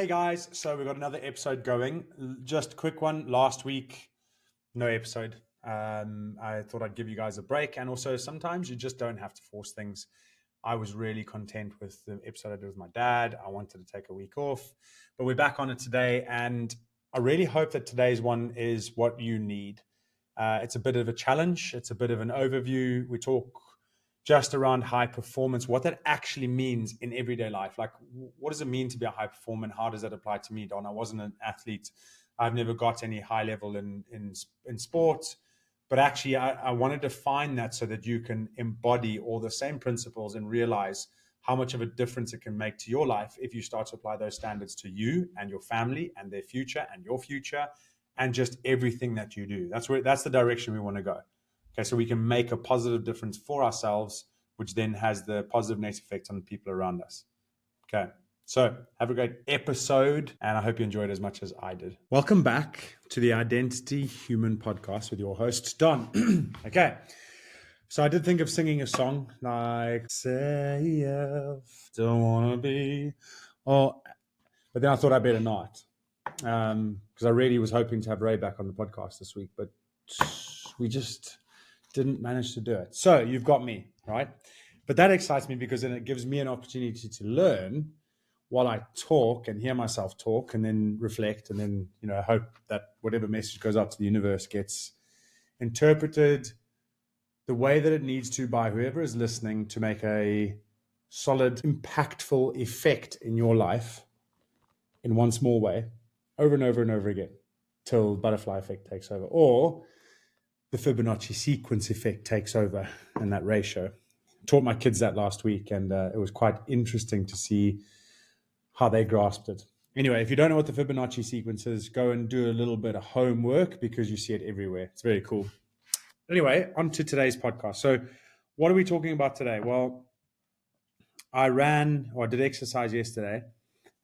Hey guys, so we've got another episode going. Just a quick one. Last week, no episode. I thought I'd give you guys a break, and also sometimes you just don't have to force things. I was really content with the episode I did with my dad. I wanted to take a week off, but we're back on it today, and I really hope that today's one is what you need. It's a bit of a challenge. It's a bit of an overview. We talk just around high performance, what that actually means in everyday life. Like, what does it mean to be a high performer, and how does that apply to me, Don? I wasn't an athlete. I've never got any high level in sports, but actually I wanted to find that so that you can embody all the same principles and realize how much of a difference it can make to your life if you start to apply those standards to you and your family and their future and your future and just everything that you do. That's the direction we want to go. Okay, so we can make a positive difference for ourselves, which then has the positive net effect on the people around us. Okay, so have a great episode, and I hope you enjoyed it as much as I did. Welcome back to the Identity Human podcast with your host, Don. Okay, so I did think of singing a song like Selves, don't want to be, but then I thought I better not, because I really was hoping to have Ray back on the podcast this week, but we just didn't manage to do it. So you've got me, right? But that excites me because then it gives me an opportunity to learn while I talk and hear myself talk and then reflect and then, I hope that whatever message goes out to the universe gets interpreted the way that it needs to by whoever is listening to make a solid, impactful effect in your life in one small way over and over and over again till butterfly effect takes over, or the Fibonacci sequence effect takes over in that ratio. I taught my kids that last week, and it was quite interesting to see how they grasped it. Anyway, if you don't know what the Fibonacci sequence is, go and do a little bit of homework because you see it everywhere. It's very cool. Anyway, on to today's podcast. So what are we talking about today? Well, I did exercise yesterday,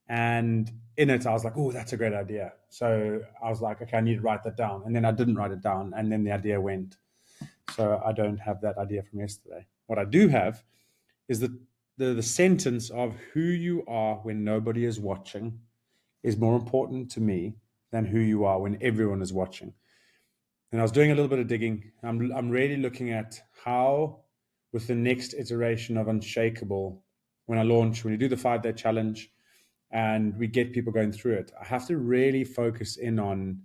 and in it, I was like, oh, that's a great idea. So I was like, okay, I need to write that down. And then I didn't write it down. And then the idea went. So I don't have that idea from yesterday. What I do have is the sentence of who you are when nobody is watching is more important to me than who you are when everyone is watching. And I was doing a little bit of digging. I'm really looking at how, with the next iteration of Unshakable, when we do the 5-day challenge, and we get people going through it, I have to really focus in on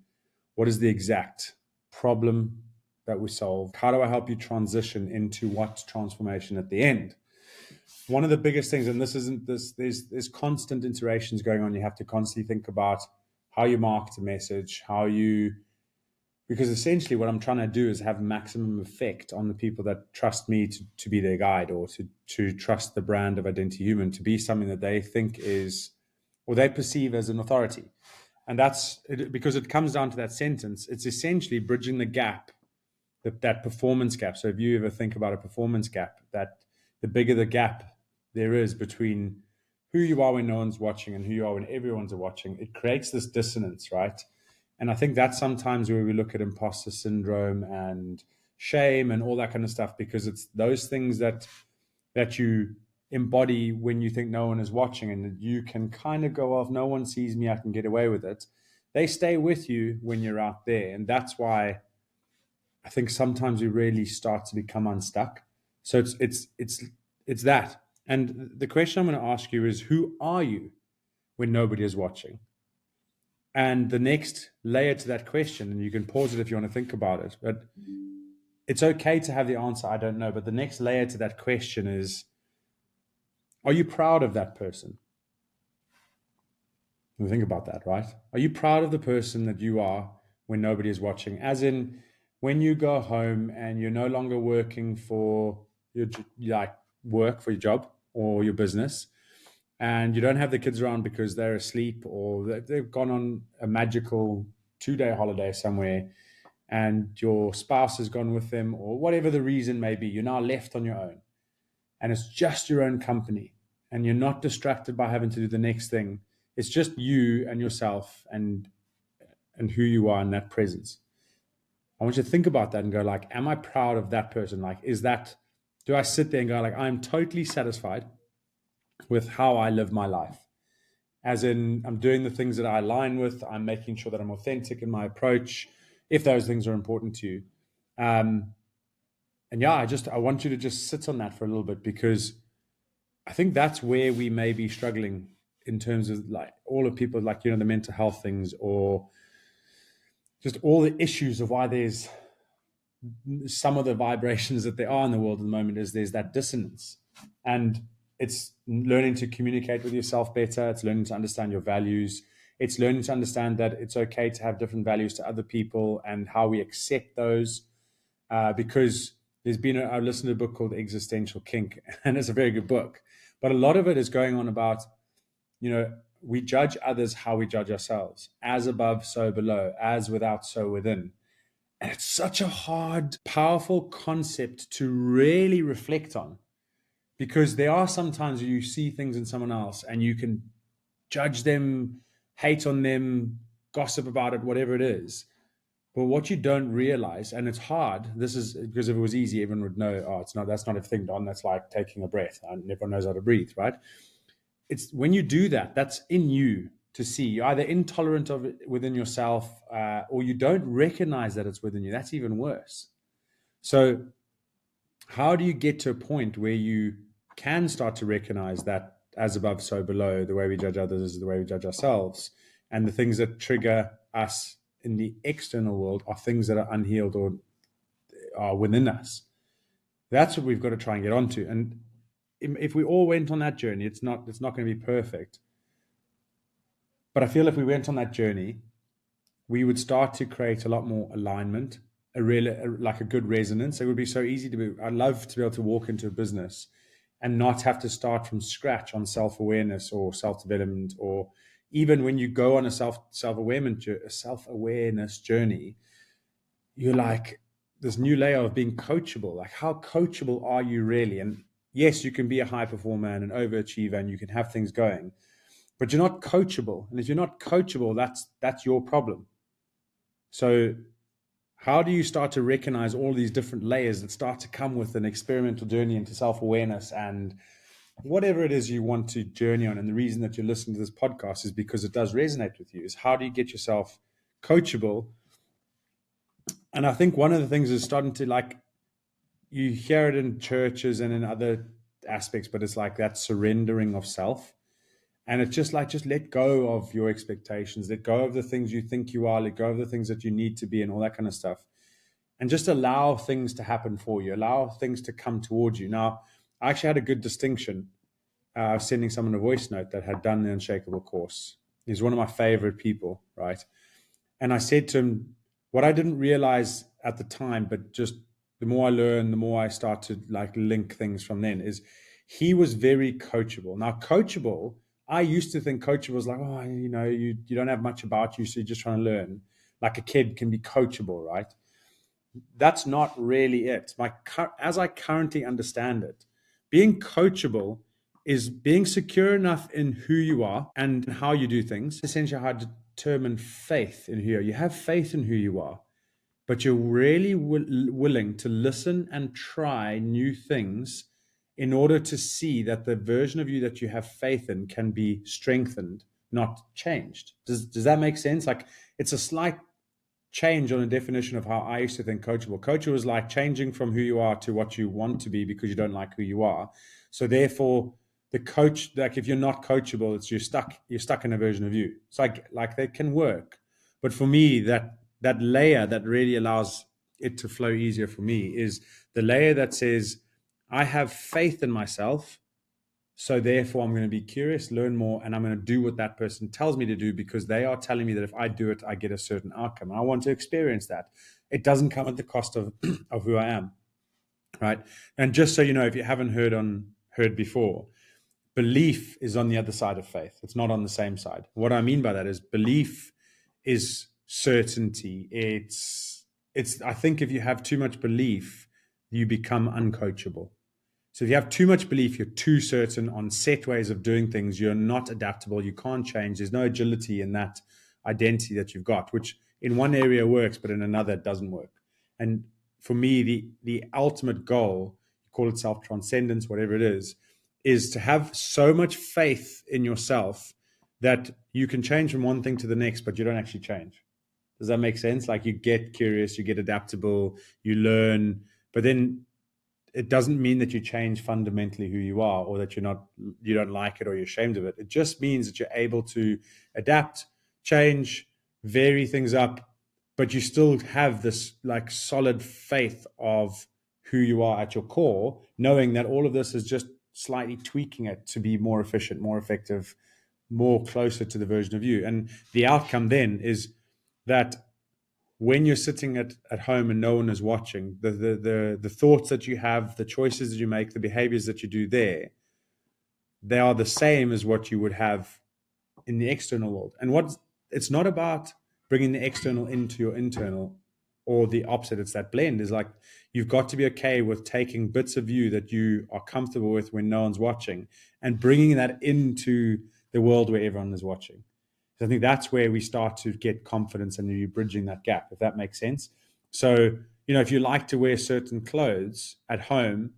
what is the exact problem that we solve. How do I help you transition into what's transformation at the end? One of the biggest things, and there's constant iterations going on. You have to constantly think about how you market a message, because essentially what I'm trying to do is have maximum effect on the people that trust me to be their guide, or to trust the brand of Identity Human to be something that they think is, or they perceive as an authority. And that's because it comes down to that sentence. It's essentially bridging the gap, that performance gap. So if you ever think about a performance gap, that the bigger the gap there is between who you are when no one's watching and who you are when everyone's watching, it creates this dissonance, right? And I think that's sometimes where we look at imposter syndrome and shame and all that kind of stuff, because it's those things that you embody when you think no one is watching, and you can kind of go off, no one sees me, I can get away with it. They stay with you when you're out there. And that's why I think sometimes we really start to become unstuck. So it's that. And the question I'm going to ask you is, who are you when nobody is watching? And the next layer to that question, and you can pause it if you want to think about it, but it's okay to have the answer, I don't know. But the next layer to that question is, are you proud of that person? Think about that, right? Are you proud of the person that you are when nobody is watching? As in, when you go home and you're no longer working for your job or your business, and you don't have the kids around because they're asleep or they've gone on a magical 2-day holiday somewhere, and your spouse has gone with them, or whatever the reason may be, you're now left on your own, and it's just your own company, and you're not distracted by having to do the next thing. It's just you and yourself and who you are in that presence. I want you to think about that and go like, am I proud of that person? Like, do I sit there and go like, I'm totally satisfied with how I live my life? as in I'm doing the things that I align with. I'm making sure that I'm authentic in my approach, if those things are important to you. And yeah, I want you to just sit on that for a little bit, because I think that's where we may be struggling in terms of like all of people, like, the mental health things, or just all the issues of why there's some of the vibrations that there are in the world at the moment. Is there's that dissonance, and it's learning to communicate with yourself better. It's learning to understand your values. It's learning to understand that it's okay to have different values to other people, and how we accept those. Because I listened to a book called Existential Kink, and it's a very good book, but a lot of it is going on about, we judge others how we judge ourselves. As above, so below. As without, so within. And it's such a hard, powerful concept to really reflect on, because there are sometimes you see things in someone else and you can judge them, hate on them, gossip about it, whatever it is. But what you don't realize, and it's hard, this is because if it was easy, everyone would know, oh, that's not a thing, Don. That's like taking a breath. And everyone knows how to breathe, right? It's when you do that, that's in you to see. You're either intolerant of it within yourself, or you don't recognize that it's within you. That's even worse. So how do you get to a point where you can start to recognize that as above, so below? The way we judge others is the way we judge ourselves. And the things that trigger us in the external world are things that are unhealed or are within us. That's what we've got to try and get onto. And if we all went on that journey, it's not going to be perfect. But I feel if we went on that journey, we would start to create a lot more alignment, like a good resonance. It would be so easy I'd love to be able to walk into a business and not have to start from scratch on self-awareness or self-development, or even when you go on a self-awareness journey, you're like this new layer of being coachable. Like, how coachable are you really? And yes, you can be a high performer and an overachiever, and you can have things going, but you're not coachable. And if you're not coachable, that's your problem. So how do you start to recognize all these different layers that start to come with an experimental journey into self-awareness and whatever it is you want to journey on? And the reason that you're listening to this podcast is because it does resonate with you. Is how do you get yourself coachable? And I think one of the things is starting to, like, you hear it in churches and in other aspects, but it's like that surrendering of self. And it's just like, just let go of your expectations, let go of the things you think you are, let go of the things that you need to be, and all that kind of stuff. And just allow things to happen for you, allow things to come towards you. Now, I actually had a good distinction. I was sending someone a voice note that had done the Unshakable course. He's one of my favorite people, right? And I said to him, what I didn't realize at the time, but just the more I learn, the more I start to like link things from then, is he was very coachable. Now, coachable, I used to think coachable was like, oh, you don't have much about you, so you're just trying to learn. Like a kid can be coachable, right? That's not really it. As I currently understand it, being coachable is being secure enough in who you are and how you do things. Essentially, how to determine faith in who you are. You have faith in who you are, but you're really willing to listen and try new things in order to see that the version of you that you have faith in can be strengthened, not changed. Does that make sense? Like, it's a slight change on a definition of how I used to think coachable. Coachable is like changing from who you are to what you want to be because you don't like who you are. So therefore, the coach, like if you're not coachable, it's you're stuck in a version of you. It's like they can work. But for me, that layer that really allows it to flow easier for me is the layer that says, I have faith in myself. So therefore, I'm going to be curious, learn more, and I'm going to do what that person tells me to do because they are telling me that if I do it, I get a certain outcome. I want to experience that. It doesn't come at the cost of, of who I am, right? And just so you know, if you haven't heard before, belief is on the other side of faith. It's not on the same side. What I mean by that is belief is certainty. I think if you have too much belief, you become uncoachable. So if you have too much belief, you're too certain on set ways of doing things, you're not adaptable, you can't change. There's no agility in that identity that you've got, which in one area works, but in another it doesn't work. And for me, the ultimate goal, call it self-transcendence, whatever it is to have so much faith in yourself that you can change from one thing to the next, but you don't actually change. Does that make sense? Like, you get curious, you get adaptable, you learn, but then it doesn't mean that you change fundamentally who you are, or that you don't like it, or you're ashamed of it. It just means that you're able to adapt, change, vary things up, but you still have this like solid faith of who you are at your core, knowing that all of this is just slightly tweaking it to be more efficient, more effective, more closer to the version of you. And the outcome then is that when you're sitting at home and no one is watching, the thoughts that you have, the choices that you make, the behaviors that you do there, they are the same as what you would have in the external world. And what it's not about bringing the external into your internal, or the opposite. It's that blend. Is like, you've got to be okay with taking bits of you that you are comfortable with when no one's watching, and bringing that into the world where everyone is watching. So I think that's where we start to get confidence, and you're bridging that gap, if that makes sense. So, if you like to wear certain clothes at home,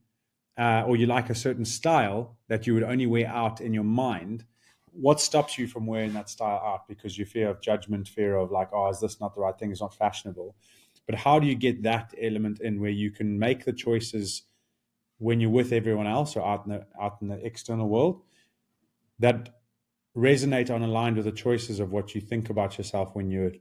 or you like a certain style that you would only wear out in your mind, what stops you from wearing that style out? Because you fear of judgment, fear of like, oh, is this not the right thing? It's not fashionable. But how do you get that element in where you can make the choices when you're with everyone else, or out in the external world, that resonate on aligned with the choices of what you think about yourself when you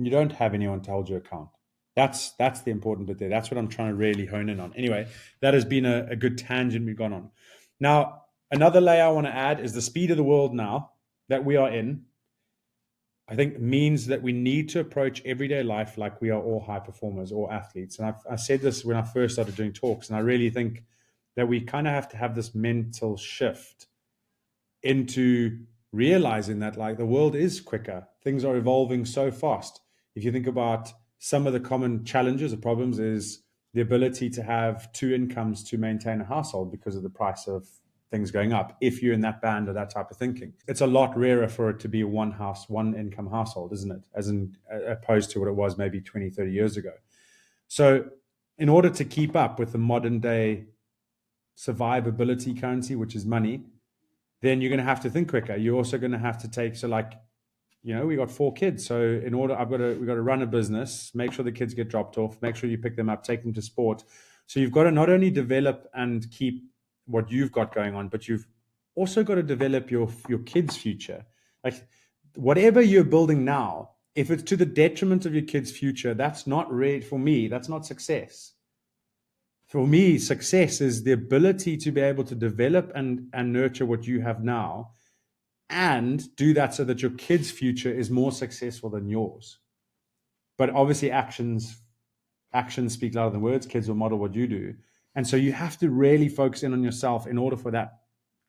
don't have anyone to hold you account? That's the important bit there. That's what I'm trying to really hone in on. Anyway, that has been a good tangent we've gone on. Now, another layer I want to add is the speed of the world now that we are in, I think, means that we need to approach everyday life like we are all high performers or athletes. And I said this when I first started doing talks, and I really think that we kind of have to have this mental shift into realizing that, like, the world is quicker. Things are evolving so fast. If you think about some of the common challenges or problems, is the ability to have two incomes to maintain a household because of the price of things going up. If you're in that band or that type of thinking, it's a lot rarer for it to be one income household, isn't it? Opposed to what it was maybe 20, 30 years ago. So in order to keep up with the modern day survivability currency, which is money, then you're going to have to think quicker. You're also going to have to take, so like, we got 4 kids. So we've got to run a business, make sure the kids get dropped off, make sure you pick them up, take them to sport. So you've got to not only develop and keep what you've got going on, but you've also got to develop your kids' future. Like, whatever you're building now, if it's to the detriment of your kids' future, that's not for me, that's not success. For me, success is the ability to be able to develop and nurture what you have now, and do that so that your kids' future is more successful than yours. But obviously, actions speak louder than words. Kids will model what you do. And so you have to really focus in on yourself in order for that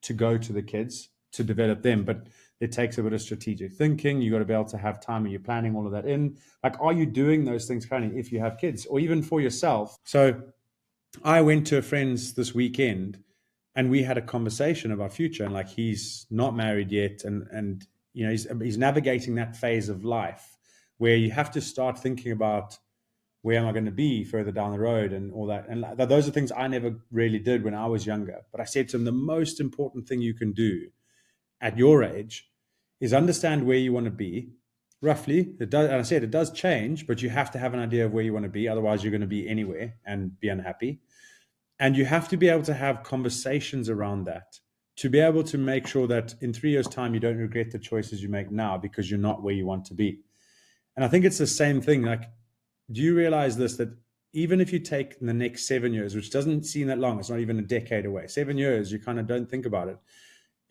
to go to the kids, to develop them. But it takes a bit of strategic thinking. You got to be able to have time, and you're planning all of that in. Like, are you doing those things currently if you have kids, or even for yourself? So I went to a friend's this weekend, and we had a conversation about future, and like, he's not married yet, and he's navigating that phase of life where you have to start thinking about, where am I going to be further down the road, and all that. And those are things I never really did when I was younger. But I said to him, the most important thing you can do at your age is understand where you want to be roughly. It does, and I said it does change, but you have to have an idea of where you want to be. Otherwise, you're going to be anywhere and be unhappy. And you have to be able to have conversations around that, to be able to make sure that in 3 years' time, you don't regret the choices you make now because you're not where you want to be. And I think it's the same thing. Like, do you realize this, that even if you take the next 7 years, which doesn't seem that long, it's not even a decade away, 7 years, you kind of don't think about it.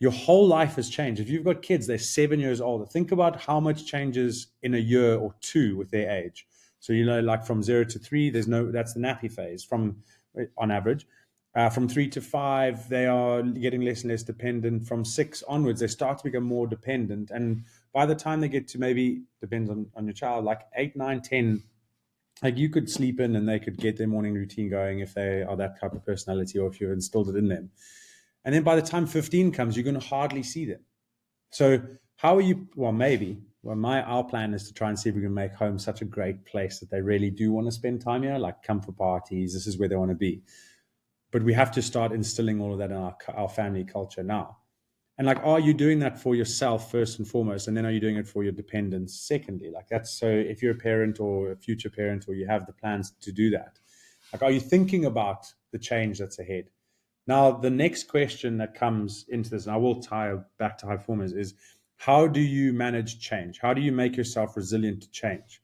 Your whole life has changed. If you've got kids, they're 7 years older. Think about how much changes in a year or two with their age. So, like from 0 to 3, that's the nappy phase on average. From 3 to 5, they are getting less and less dependent. From 6 onwards, they start to become more dependent. And by the time they get to, maybe, depends on your child, like 8, 9, 10, like, you could sleep in and they could get their morning routine going if they are that type of personality, or if you've instilled it in them. And then by the time 15 comes, you're going to hardly see them. So how are you? Our plan is to try and see if we can make home such a great place that they really do want to spend time here, like comfort parties. This is where they want to be. But we have to start instilling all of that in our family culture now. And like, are you doing that for yourself first and foremost? And then are you doing it for your dependents secondly? Like that's, so if you're a parent or a future parent, or you have the plans to do that, like, are you thinking about the change that's ahead? Now, the next question that comes into this, and I will tie back to high performers, is how do you manage change? How do you make yourself resilient to change?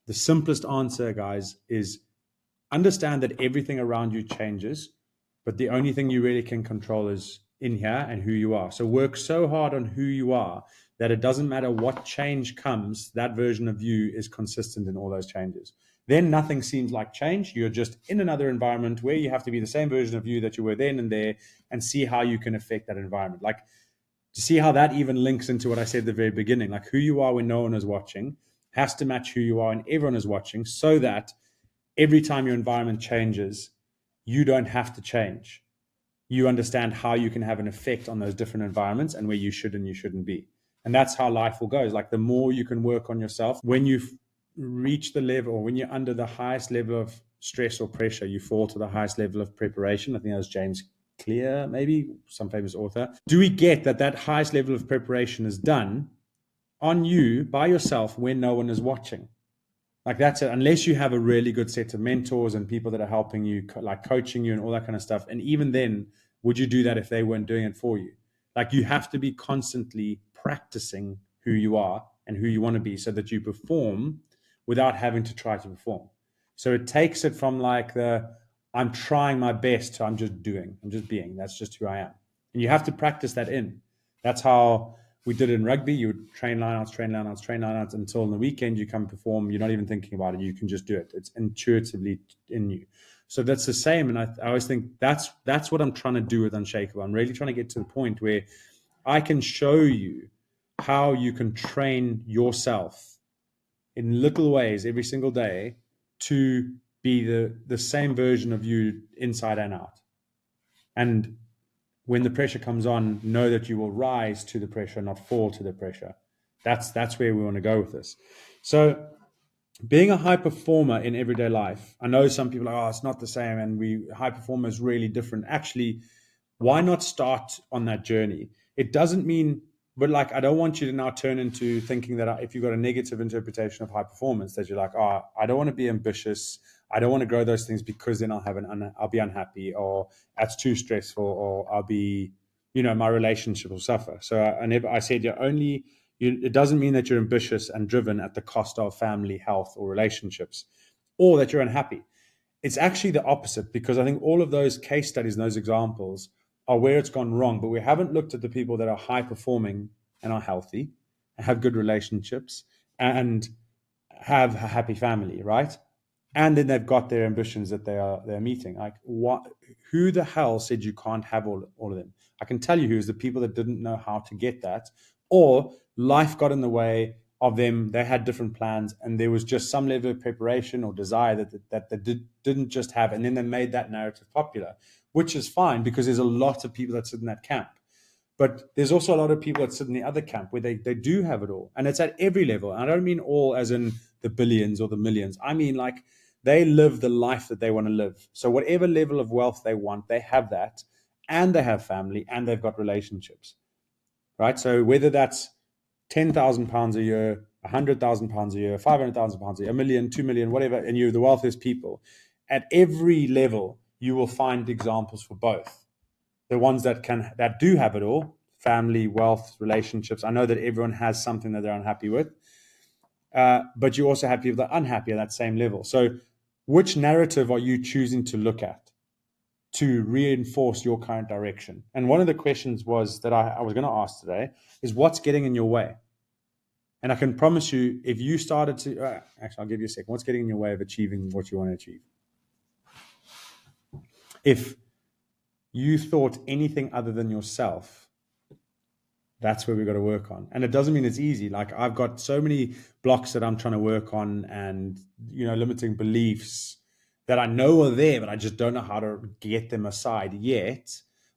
The simplest answer, guys, is understand that everything around you changes, but the only thing you really can control is in here and who you are. So work so hard on who you are that it doesn't matter what change comes, that version of you is consistent in all those changes. Then nothing seems like change. You're just in another environment where you have to be the same version of you that you were then and there, and see how you can affect that environment. Like, to see how that even links into what I said at the very beginning, like who you are when no one is watching has to match who you are when everyone is watching, so that every time your environment changes, you don't have to change. You understand how you can have an effect on those different environments and where you should and you shouldn't be. And that's how life will go. Is like the more you can work on yourself, when you reach the level, or when you're under the highest level of stress or pressure, you fall to the highest level of preparation. I think that was James Clear, maybe some famous author. Do we get that that highest level of preparation is done on you by yourself when no one is watching? Like that's it, unless you have a really good set of mentors and people that are helping you, like coaching you and all that kind of stuff. And even then, would you do that if they weren't doing it for you? Like you have to be constantly practicing who you are and who you want to be, so that you perform without having to try to perform. So it takes it from like the I'm trying my best to I'm just doing, I'm just being. That's just who I am. And you have to practice that in. That's how we did it in rugby. You would train lineouts, train lineouts, train lineouts until on the weekend you come perform. You're not even thinking about it. You can just do it. It's intuitively in you. So that's the same. And I always think that's what I'm trying to do with Unshakable. I'm really trying to get to the point where I can show you how you can train yourself in little ways every single day to be the same version of you inside and out. And when the pressure comes on, know that you will rise to the pressure, not fall to the pressure. That's where we want to go with this. So being a high performer in everyday life, I know some people are like, oh, it's not the same, and high performer is really different. Actually, why not start on that journey? It doesn't mean, but like, I don't want you to now turn into thinking that if you've got a negative interpretation of high performance, that you're like, oh, I don't want to be ambitious. I don't want to grow those things because then I'll be unhappy, or that's too stressful, or I'll be, my relationship will suffer. So I said it doesn't mean that you're ambitious and driven at the cost of family, health, or relationships, or that you're unhappy. It's actually the opposite, because I think all of those case studies and those examples are where it's gone wrong, but we haven't looked at the people that are high performing and are healthy and have good relationships and have a happy family, right? And then they've got their ambitions that they're meeting. Like, what? Who the hell said you can't have all of them? I can tell you who's the people that didn't know how to get that, or life got in the way of them. They had different plans, and there was just some level of preparation or desire that they didn't just have, and then they made that narrative popular, which is fine, because there's a lot of people that sit in that camp. But there's also a lot of people that sit in the other camp where they do have it all. And it's at every level. And I don't mean all as in the billions or the millions. I mean, like, they live the life that they want to live. So whatever level of wealth they want, they have that. And they have family, and they've got relationships, right? So whether that's £10,000 a year, £100,000 a year, £500,000 a year, £1 million, £2 million, whatever, and you're the wealthiest people, at every level, you will find examples for both. The ones that do have it all, family, wealth, relationships. I know that everyone has something that they're unhappy with, but you also have people that are unhappy at that same level. So which narrative are you choosing to look at to reinforce your current direction? And one of the questions was that I was going to ask today is, what's getting in your way? And I can promise you, if you started to, actually, I'll give you a second. What's getting in your way of achieving what you want to achieve? If you thought anything other than yourself, that's where we've got to work on. And it doesn't mean it's easy. Like, I've got so many blocks that I'm trying to work on, and, limiting beliefs that I know are there, but I just don't know how to get them aside yet.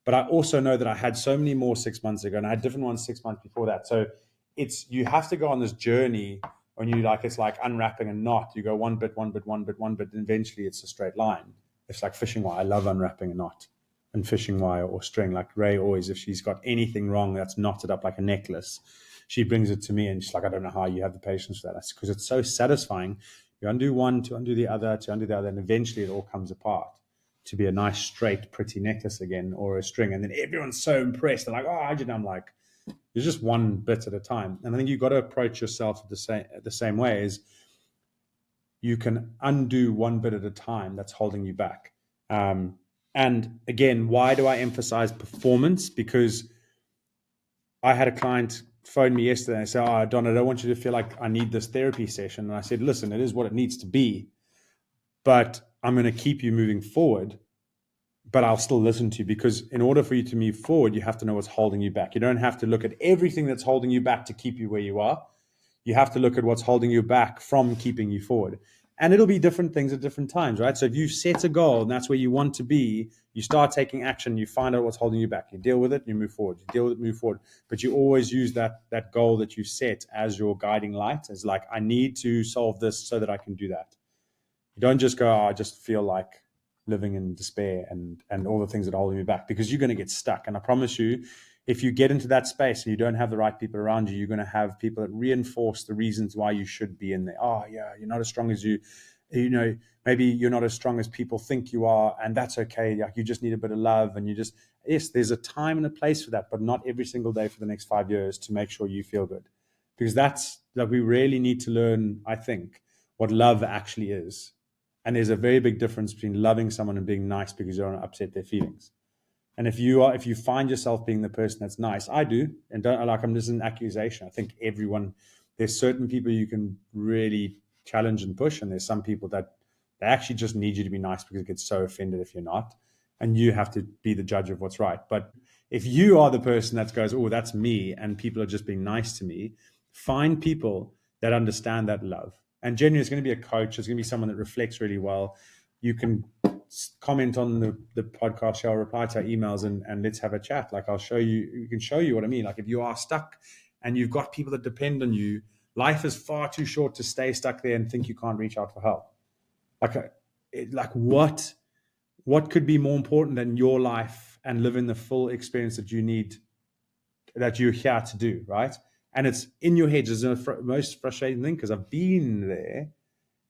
But I also know that I had so many more 6 months ago, and I had different ones 6 months before that. So you have to go on this journey when it's like unwrapping a knot. You go one bit, one bit, one bit, one bit, and eventually it's a straight line. It's like fishing wire. I love unwrapping a knot. and fishing wire or string. Like Ray always, if she's got anything wrong that's knotted up like a necklace, she brings it to me and she's like, I don't know how you have the patience for that. That's because it's so satisfying. You undo one to undo the other to undo the other, and eventually it all comes apart to be a nice, straight, pretty necklace again, or a string. And then everyone's so impressed. They're like, oh, I did. I'm like, you're just one bit at a time. And I think you've got to approach yourself the same way as you can undo one bit at a time that's holding you back. And again, why do I emphasize performance? Because I had a client phone me yesterday and say, oh, Don, I don't want you to feel like I need this therapy session. And I said, listen, it is what it needs to be, but I'm going to keep you moving forward, but I'll still listen to you, because in order for you to move forward, you have to know what's holding you back. You don't have to look at everything that's holding you back to keep you where you are. You have to look at what's holding you back from keeping you forward. And it'll be different things at different times, right? So if you set a goal and that's where you want to be, you start taking action, you find out what's holding you back. You deal with it, you move forward. You deal with it, move forward. But you always use that goal that you set as your guiding light, as like, I need to solve this so that I can do that. You don't just go, oh, I just feel like living in despair and all the things that are holding you back, because you're going to get stuck. And I promise you, if you get into that space and you don't have the right people around you, you're going to have people that reinforce the reasons why you should be in there. Oh, yeah, you're not as strong as maybe you're not as strong as people think you are, and that's okay. Like, you just need a bit of love, and yes, there's a time and a place for that, but not every single day for the next 5 years to make sure you feel good. Because that's like, we really need to learn, I think, what love actually is. And there's a very big difference between loving someone and being nice because you don't want to upset their feelings. And if you find yourself being the person that's nice, I do, and don't like, I'm just an accusation. I think there's certain people you can really challenge and push, and there's some people that they actually just need you to be nice because it gets so offended if you're not, and you have to be the judge of what's right. But if you are the person that goes, oh, that's me, and people are just being nice to me, find people that understand that love. And genuinely, it's going to be a coach. It's going to be someone that reflects really well. You can comment on the podcast show, reply to our emails, and let's have a chat. Like, we can show you what I mean. Like, if you are stuck and you've got people that depend on you, life is far too short to stay stuck there and think you can't reach out for help. What could be more important than your life and living the full experience that you need, that you're here to do, right? And it's in your head. It's the most frustrating thing, because I've been there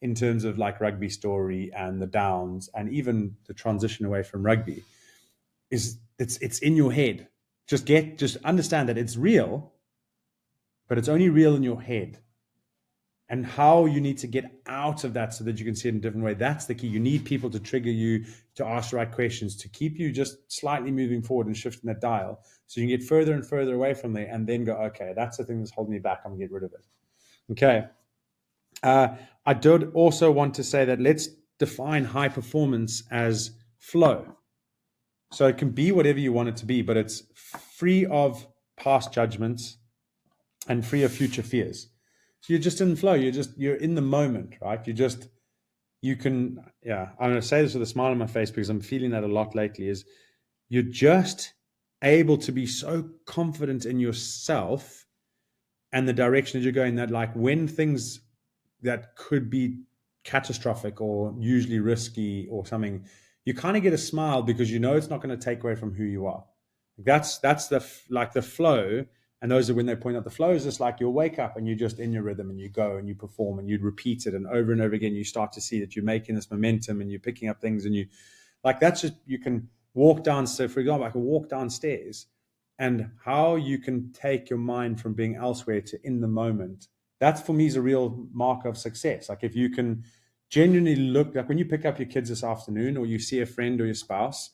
in terms of like rugby story and the downs and even the transition away from rugby. It's in your head. Just understand that it's real, but it's only real in your head. And how you need to get out of that so that you can see it in a different way. That's the key. You need people to trigger you, to ask the right questions, to keep you just slightly moving forward and shifting that dial, so you can get further and further away from there, and then go, okay, that's the thing that's holding me back. I'm gonna get rid of it. Okay. I did also want to say that let's define high performance as flow. So it can be whatever you want it to be, but it's free of past judgments and free of future fears. So you're just in flow. You're in the moment, right? I'm going to say this with a smile on my face, because I'm feeling that a lot lately, is you're just able to be so confident in yourself and the direction that you're going, that like, when things that could be catastrophic or usually risky or something, you kind of get a smile, because you know it's not going to take away from who you are. That's the flow. And those are when they point out the flow is just like, you'll wake up and you're just in your rhythm and you go and you perform and you repeat it, and over again, you start to see that you're making this momentum and you're picking up things, and that's just, you can walk downstairs. For example, I can walk downstairs, and how you can take your mind from being elsewhere to in the moment. That for me is a real mark of success. Like, if you can genuinely look, like when you pick up your kids this afternoon, or you see a friend or your spouse,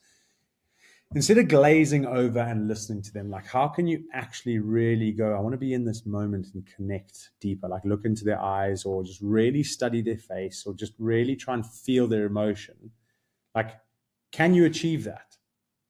instead of glazing over and listening to them, like, how can you actually really go, I want to be in this moment and connect deeper, like look into their eyes, or just really study their face, or just really try and feel their emotion. Like, can you achieve that?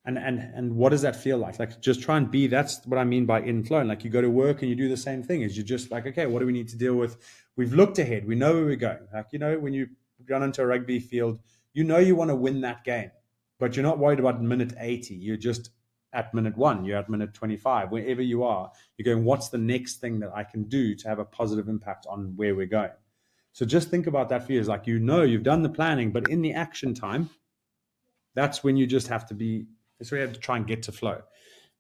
And what does that feel like? Like, just try and be, that's what I mean by in flow. And like, you go to work and you do the same thing, is you're just like, okay, what do we need to deal with? We've looked ahead. We know where we're going. Like, when you run into a rugby field, you want to win that game, but you're not worried about minute 80. You're just at minute 1, you're at minute 25, wherever you are, you're going, what's the next thing that I can do to have a positive impact on where we're going? So just think about that for you. It's like, you've done the planning, but in the action time, that's when you just have to be That's where you have to try and get to flow.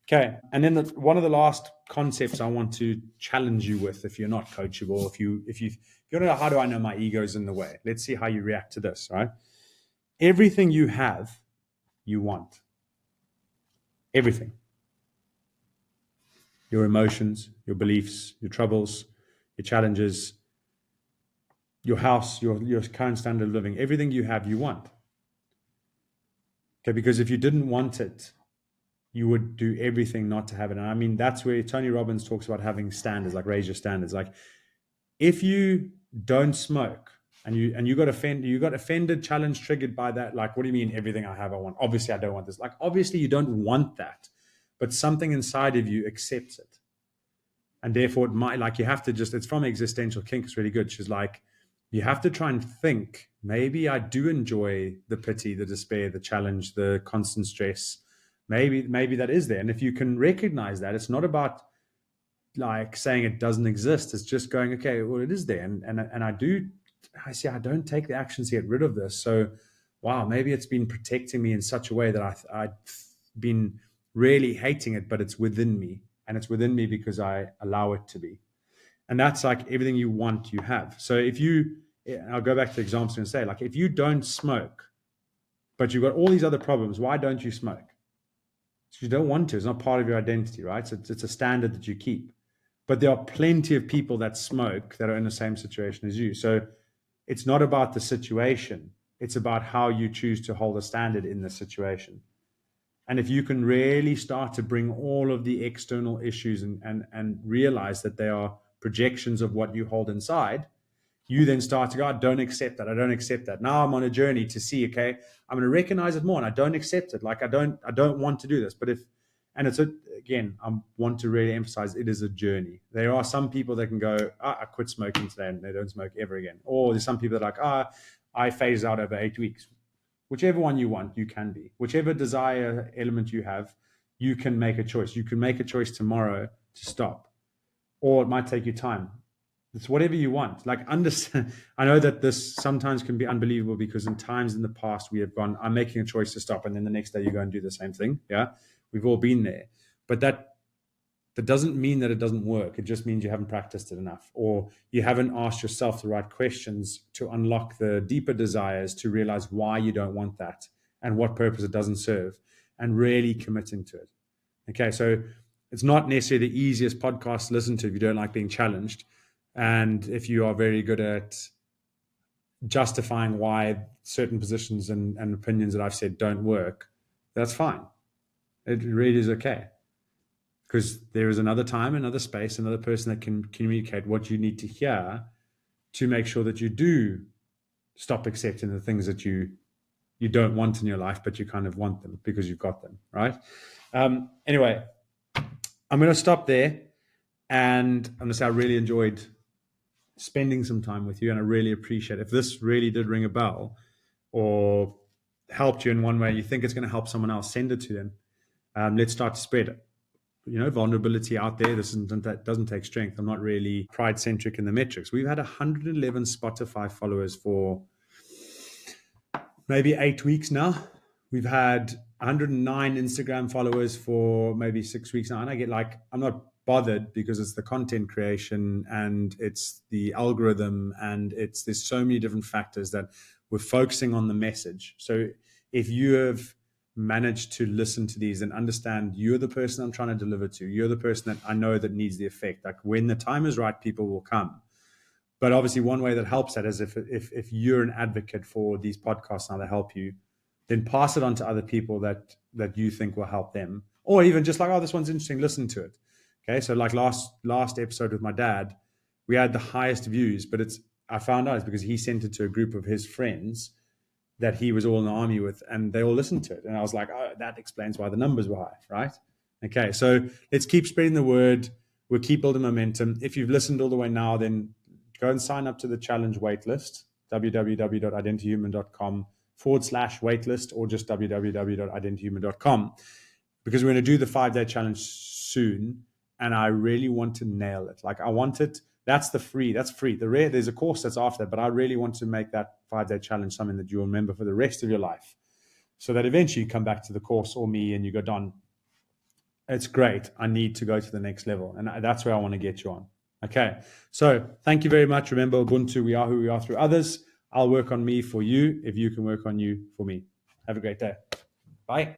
Okay. And then one of the last concepts I want to challenge you with, if you're not coachable, if you don't know, how do I know my ego's in the way? Let's see how you react to this, right? Everything you have, you want. Everything. Your emotions, your beliefs, your troubles, your challenges, your house, your current standard of living, everything you have, you want. Okay, because if you didn't want it, you would do everything not to have it. And I mean, that's where Tony Robbins talks about having standards, like raise your standards. Like if you don't smoke and you got offended, challenged, triggered by that, like, what do you mean everything I have, I want? Obviously, I don't want this. Like, obviously, you don't want that, but something inside of you accepts it. And therefore, it might, like, you have to just, it's from Existential Kink. It's really good. She's like, you have to try and think, maybe I do enjoy the pity, the despair, the challenge, the constant stress. Maybe that is there. And if you can recognize that, it's not about like saying it doesn't exist. It's just going, okay, well, it is there. And I see, I don't take the actions to get rid of this. So, wow, maybe it's been protecting me in such a way that I've been really hating it, but it's within me. And it's within me because I allow it to be. And that's like everything you want, you have. So I'll go back to the examples and say, like, if you don't smoke, but you've got all these other problems, why don't you smoke? You don't want to. It's not part of your identity, right? So it's a standard that you keep. But there are plenty of people that smoke that are in the same situation as you. So it's not about the situation. It's about how you choose to hold a standard in the situation. And if you can really start to bring all of the external issues and realize that they are projections of what you hold inside, you then start to go, I don't accept that. I don't accept that. Now I'm on a journey to see, okay, I'm going to recognize it more and I don't accept it. Like I don't want to do this. But again, I want to really emphasize it is a journey. There are some people that can go, I quit smoking today and they don't smoke ever again. Or there's some people that are like, I phase out over 8 weeks. Whichever one you want, you can be. Whichever desire element you have, you can make a choice. You can make a choice tomorrow to stop. Or it might take you time. It's whatever you want. Like, understand. I know that this sometimes can be unbelievable because in times in the past we have gone, I'm making a choice to stop, and then the next day you go and do the same thing. Yeah, we've all been there. But that doesn't mean that it doesn't work. It just means you haven't practiced it enough, or you haven't asked yourself the right questions to unlock the deeper desires, to realize why you don't want that and what purpose it doesn't serve, and really committing to it. Okay, so it's not necessarily the easiest podcast to listen to if you don't like being challenged. And if you are very good at justifying why certain positions and opinions that I've said don't work, that's fine. It really is okay. Because there is another time, another space, another person that can communicate what you need to hear to make sure that you do stop accepting the things that you don't want in your life, but you kind of want them because you've got them, right? Anyway, I'm going to stop there. And I'm going to say I really enjoyed spending some time with you, and I really appreciate it. If this really did ring a bell or helped you in one way, you think it's going to help someone else, send it to them. Let's start to spread it. Vulnerability out there. That doesn't take strength. I'm not really pride centric in the metrics. We've had 111 Spotify followers for maybe 8 weeks now. We've had 109 Instagram followers for maybe 6 weeks now. And I get I'm not bothered because it's the content creation and it's the algorithm and there's so many different factors that we're focusing on the message. So if you have managed to listen to these and understand you're the person I'm trying to deliver to, you're the person that I know that needs the effect. Like when the time is right, people will come. But obviously one way that helps that is if you're an advocate for these podcasts now that help you, then pass it on to other people that you think will help them. Or even just like, oh, this one's interesting, listen to it. Okay, so like last episode with my dad, we had the highest views, but I found out it's because he sent it to a group of his friends that he was all in the army with, and they all listened to it. And I was like, oh, that explains why the numbers were high, right? Okay, so let's keep spreading the word. We'll keep building momentum. If you've listened all the way now, then go and sign up to the challenge waitlist, www.identityhuman.com/waitlist, or just www.identityhuman.com, because we're going to do the 5-day challenge soon. And I really want to nail it. Like I want it. That's free. There's a course that's after that, but I really want to make that 5-day challenge something that you'll remember for the rest of your life. so that eventually you come back to the course or me and you go, Don, it's great. I need to go to the next level. And that's where I want to get you on. Okay. So thank you very much. Remember, Ubuntu, we are who we are through others. I'll work on me for you if you can work on you for me. Have a great day. Bye.